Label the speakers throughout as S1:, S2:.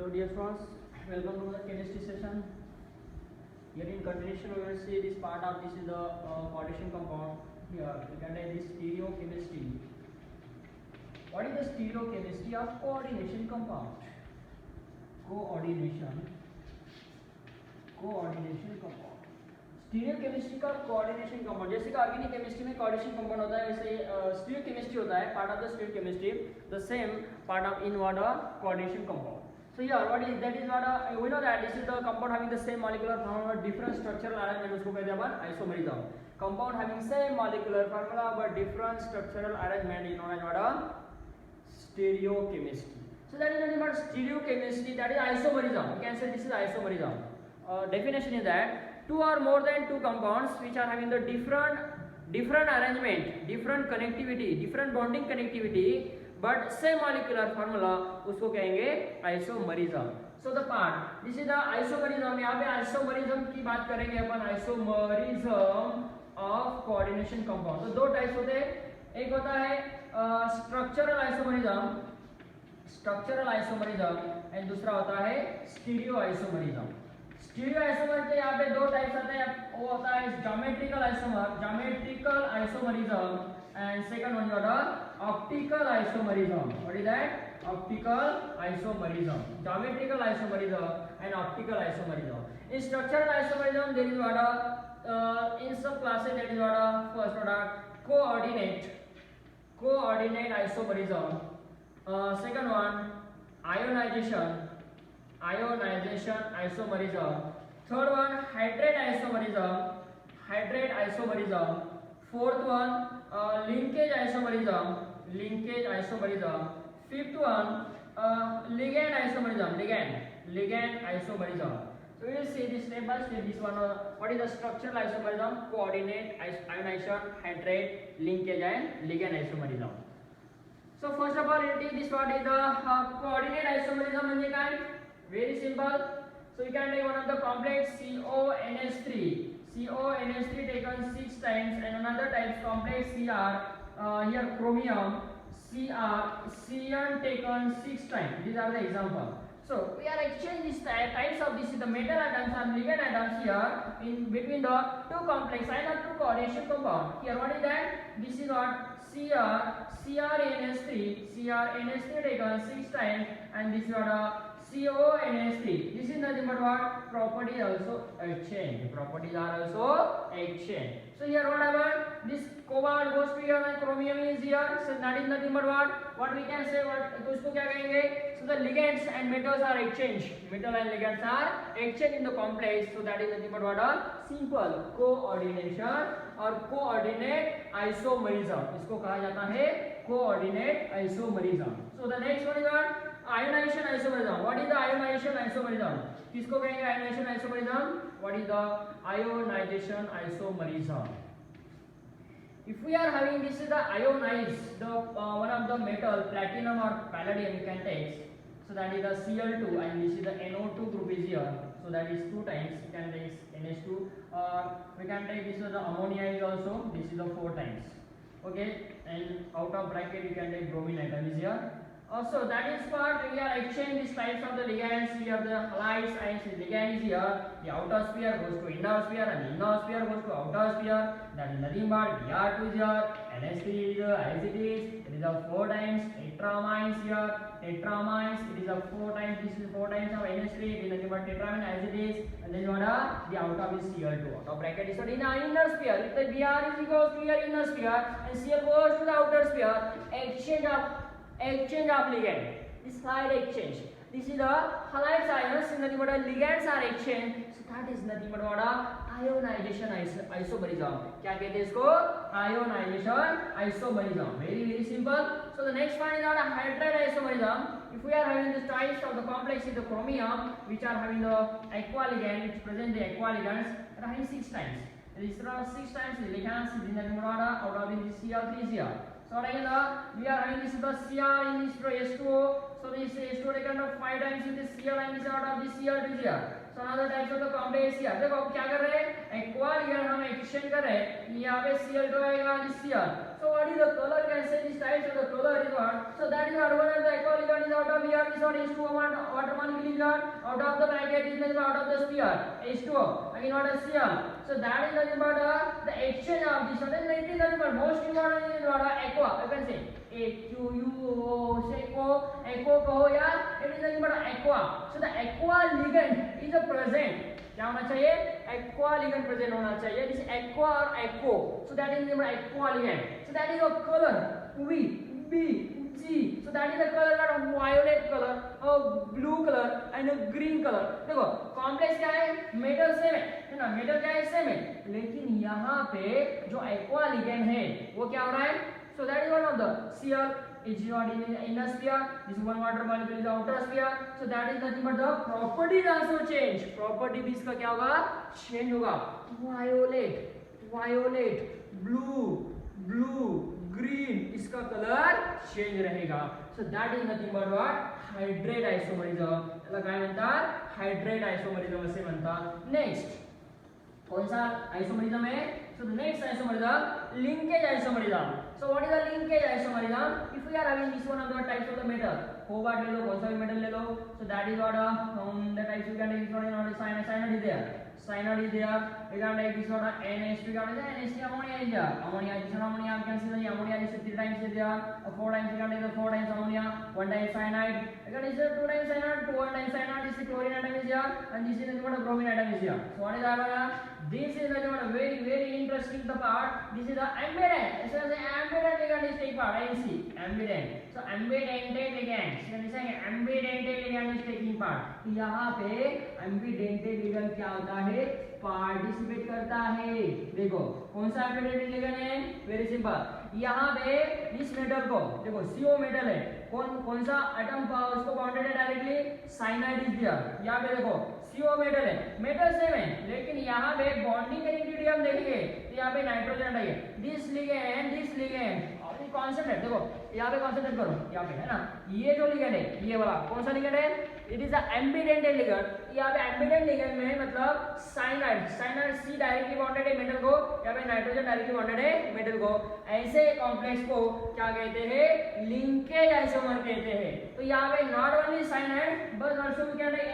S1: Hello dear friends, welcome to the chemistry session. Here in continuation we will see this part of this is the coordination compound. Here we can take this stereochemistry. What is the stereochemistry of coordination compound? Coordination compound. Stereochemistry का coordination compound, जैसे कि organic chemistry में coordination compound होता है, वैसे stereochemistry होता है part of the stereochemistry, the same part of in what coordination compound. So here what is that is what we know that this is the compound having the same molecular formula but different structural arrangement, उसको कहते हैं अपन isomerism. Compound having same molecular formula but different structural arrangement is known as what stereochemistry. So that is nothing but stereochemistry, that is isomerism. You can say this is isomerism. Definition is that two or more than two compounds which are having the different arrangement, different connectivity, different bonding connectivity but same molecular formula, उसको कहेंगे isomerism. So the part this is the isomerism. यहाँ पे isomerism की बात करेंगे अपन, isomerism of coordination compound. तो दो types होते हैं, एक होता है structural isomerism एंड दूसरा होता है स्टीरियो आइसोमरिज्म. स्टीरियो आइसोमर के यहाँ पे दो टाइप्स आते हैं, वो होता है geometrical isomerism and second one होता है optical isomerism. What is that? Optical isomerism. Geometrical isomerism and optical isomerism. In structural isomerism there is what in subclasses that is what first what coordinate isomerism. Second one ionization isomerism. Third one hydrate isomerism. Fourth one linkage isomerism. Fifth one ligand isomerism. So we will see this step by step. This one what is the structural isomerism, coordinate, ionization, hydrate, linkage and ligand isomerism. So first of all, it is this what is the coordinate isomerism म्हणजे काय? Very simple. So you can take one of the complex CONH3 taken 6 times and another type complex Cr here chromium Cn taken 6 times. These are the example. So we are exchange these types of this is the metal atoms and ligand atoms here in between the two complex and the two coordination compound. Here what is that? This is what CrNH3 taken 6 times and this is what CONH3. This is nothing but what? Properties also exchange. So here what happened? This cobalt goes to here and chromium is here. So that is nothing but what we can say what तो इसको क्या कहेंगे? So the ligands and metals are exchanged. Metal and ligands are exchanged in the complex. So that is nothing but what? Simple coordination और coordinate isomerism. इसको कहा जाता है coordinate isomerism. So the next one is what? Ionization isomerism. What is the ionization isomerism? किसको कहेंगे ionization isomerism? What is the ionization isomerism? If we are having this is the ionized the one of the metal platinum or palladium you can take. So that is the Cl2 and this is the NO2 group is here. So that is 2 times. You can take NH2. We can take this is the ammonia is also. This is the 4 times. Okay, and out of bracket you can take bromine atom is here. Also that is what we are exchange these types of the ligands. We have the halides and ligand is here. The outer sphere goes to inner sphere and inner sphere goes to outer sphere. That is nothing but Br2 is here. NH3 is as it is. It is a 4 times. Tetramines here. Tetramines. It is a 4 times. This is 4 times of NH3. It is nothing but tetramine as it is. And then what the outer is Cl2. Outer bracket is in the inner sphere. If the Br is equals to your inner sphere and Cl goes to the outer sphere, exchange of ligand. This slide exchange. This is the halide ions and nothing but ligands are exchanged. So that is nothing but ionization isomerism. क्या कहते हैं इसको? Ionization isomerism. Very simple. So the next one is our hydrate isomerism. If we are having the types of the complex is the chromium which are having the aqua ligand, which present the aqua ligands are having 6 times. This is 6 times the ligands is nothing but out of this Cl3 is here. So again we are having this is the Cr in this H2O. So this H2O taken 5 times with this Cl and this out of this Cl2 here. So another types of the complex here. देखो अब क्या कर रहे हैं? aqua ligand हम exchange कर रहे हैं. यहाँ पे Cl2 आएगा this Cr. So what is the color? Can say this types of the color is what? So that is what one of the aqua ligand is out of of here this one H2O water molecule is here out of the bracket is nothing but out of the sphere H2O again what is Cl. So that is nothing but the exchange of this one. Then it is nothing but most important is what aqua. You can say AQUO say aqua कहो यार. It is nothing but aqua. So the aqua ligand is a present. क्या होना चाहिए? aqua ligand present होना चाहिए. This aqua or aquo. So that is named aqua ligand. So that is a color B. So that is the color of violet color, a blue color and a green color. देखो complex क्या है? Metal same है ना? Metal क्या है? Same है. लेकिन यहाँ पे जो aqua ligand है वो क्या हो रहा है? So that is one of the Cl is not in the inner sphere. This one water molecule is outer sphere. So that is nothing but the properties also change. Property भी इसका क्या होगा? Change होगा. Violet, blue, green इसका colour change रहेगा. So that is nothing but what? Hydrate isomerism. याला काय म्हणतात? Hydrate isomerism असे म्हणतात. Next कौन सा isomerism है? So the next isomerism, linkage isomerism. So what is the linkage isomerism? If we are having this one of the types of the metal, cobalt ले लो, कौन सा भी metal ले लो. So that is what the types we can take. This one is not cyanide is there. Cyanide is there. We can take this one NH2. We can take NH3 ammonia is there. Ammonia, this one ammonia we can see the ammonia is 3 times is there. 4 times we can take the 4 times ammonia. 1 time cyanide. We can take 2 times cyanide. 1 time cyanide. This is chlorine atom is here, and this is what bromine atom is here. So what is that? This is a very interesting the part. This is the ambident. So the ambident ligand is take part. ANC ambident. So ambidentate ligand. So this is ambidentate ligand is taking part. तो यहाँ पे ambidentate ligand क्या होता है? Participate करता है. देखो कौन सा ambidentate ligand है? Very simple. यहाँ पे इस मेटल को देखो CO मेटल है. कौन सा एटम उसको बाउंडेड है डायरेक्टली? Cyanide is there. यहाँ पे देखो CO मेटल है, मेटल सेम है, लेकिन यहाँ पे बॉन्डिंग कनेक्टिविटी हम देखेंगे तो यहाँ पे नाइट्रोजन है. दिस लिगेंड कॉन्सेंट्रेट देखो यहाँ पे कॉन्सेंट्रेट करो. यहाँ पे है ना ये जो लिगेंड है ये वाला कौन सा लिगेंड है? It is the ambidentate ligand. यहाँ पे एम्बिडेंट लिगेंड में मतलब साइनाइड C डायरेक्टली बॉन्डेड है मेटल को, यहाँ पे नाइट्रोजन डायरेक्टली बॉन्डेड है मेटल को. ऐसे कॉम्प्लेक्स को क्या कहते हैं? लिंकेज आइसोमर कहते हैं. तो यहाँ पे not only cyanide but also we can take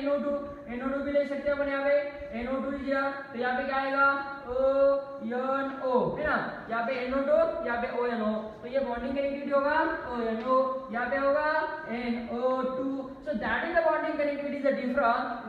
S1: NO2 भी ले सकते हैं अपन. यहाँ पे NO2 इज हियर. तो यहाँ पे क्या आएगा? ONO है ना? यहाँ पे NO2 यहाँ पे ONO. तो ये बॉन्डिंग कनेक्टिविटी होगा ONO, यहाँ पे होगा NO2. So that is the bonding connectivity. The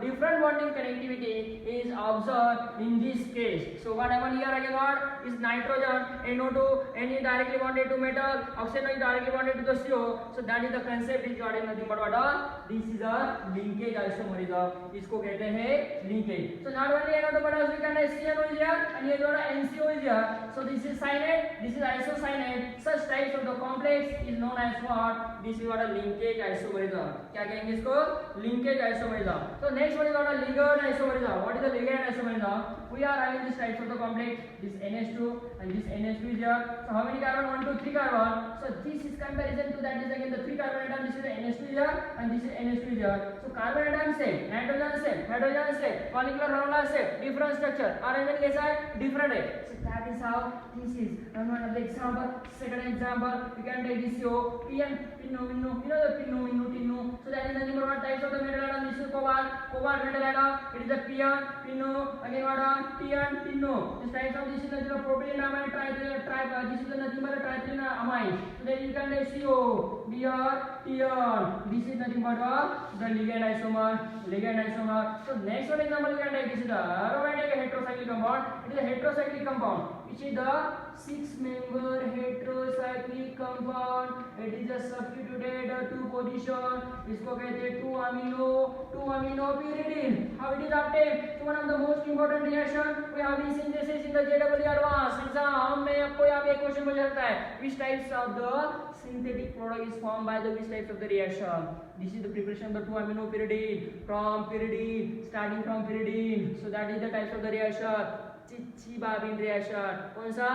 S1: different bonding connectivity is observed in this case. So what happened here again? What is nitrogen NO2 and is directly bonded to metal, oxygen is directly bonded to the CO. So that is the concept is what is nothing but what? This is a linkage isomerism. इसको कहते हैं linkage. So not only NO2 but also we can have CNO is here and here NCO is here. So this is cyanide, this is isocyanide. Such types of the complex is known as what? This is what a linkage isomerism. क्या कहेंगे इसको? Linkage isomerism. So next one is what a ligand isomerism. What is the ligand isomerism? We are having these types of the complex. This NH2 and this NH2 is here. So how many carbon? 1, 2, 3 carbon. So this is comparison to that is again the 3 carbon atom. This is the NH2 here and this is NH2 here. So carbon atom same, nitrogen same, hydrogen same, molecular formula same, different structure. Arrangement कैसा है? Different है. So that is how this is. Another example. Second example, we can take this CO, pinno, you know the pinno. So that is the number one types of the metal atom. This is cobalt metal atom. It is the pinno, again what? Pinno. This types of this is the propylene amide this is the nothing but a tritene amide. So then you can take CO, This is nothing but the ligand isomer. So next one example you can take this is the aromatic heterocyclic compound. It is a heterocyclic compound, which is the 6-member heterocyclic compound. It is a substituted 2 position. इसको कहते हैं 2 amino pyridine. How it is obtained? So one of the most important reaction we have in synthesis in the JEE advanced exam में आपको यहाँ पे question पूछा जाता है. Which types of the synthetic product is formed by the which types of the reaction? This is the preparation of the 2 amino pyridine from pyridine, starting from pyridine. So that is the types of the reaction. Chichibabin reaction. कौन सा?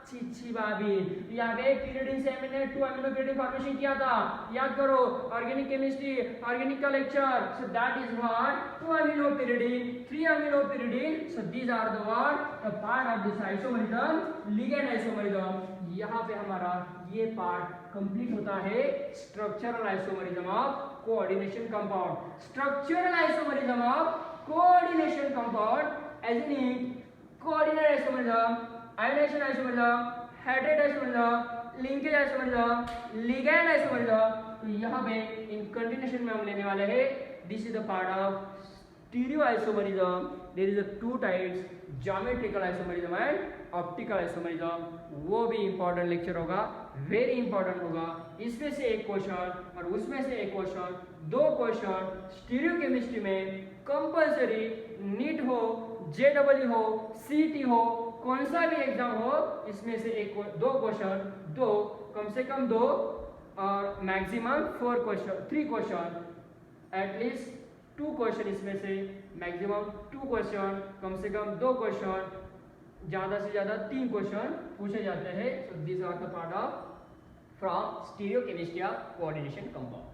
S1: चिचिबाबिन. यहाँ पे pyridine से हमने 2 amino pyridine formation किया था. याद करो ऑर्गेनिक केमिस्ट्री, ऑर्गेनिक का lecture. So that is what 2 amino pyridine, 3 amino pyridine. So these are the what the part of this isomerism, ligand isomerism. यहाँ पे हमारा ये पार्ट कंप्लीट होता है structural isomerism of coordination compound. Structural isomerism of coordination compound as in coordinate isomerism, ionisation isomerism, hydrate isomerism, linkage isomerism, ligand isomerism. तो यहाँ पे in continuation में हम लेने वाले हैं this is the part of stereoisomerism. There is a two types, geometrical isomerism and optical isomerism. वो भी इंपॉर्टेंट लेक्चर होगा, वेरी इंपॉर्टेंट होगा। इसमें से एक क्वेश्चन और उसमें से एक क्वेश्चन, दो क्वेश्चन स्टीरियो केमिस्ट्री में कंपलसरी, नीट हो, जेडब्ल्यू हो, सीटी हो, कौन सा भी एग्जाम हो, इसमें से एक दो क्वेश्चन, दो कम से कम दो और maximum 4 question, 3 question, at least 2 question, इसमें से मैक्सिमम 2 क्वेश्चन, कम से कम 2 क्वेश्चन, ज़्यादा से ज़्यादा 3 क्वेश्चन पूछे जाते हैं। So this are the part of from stereochemistry of coordination compound.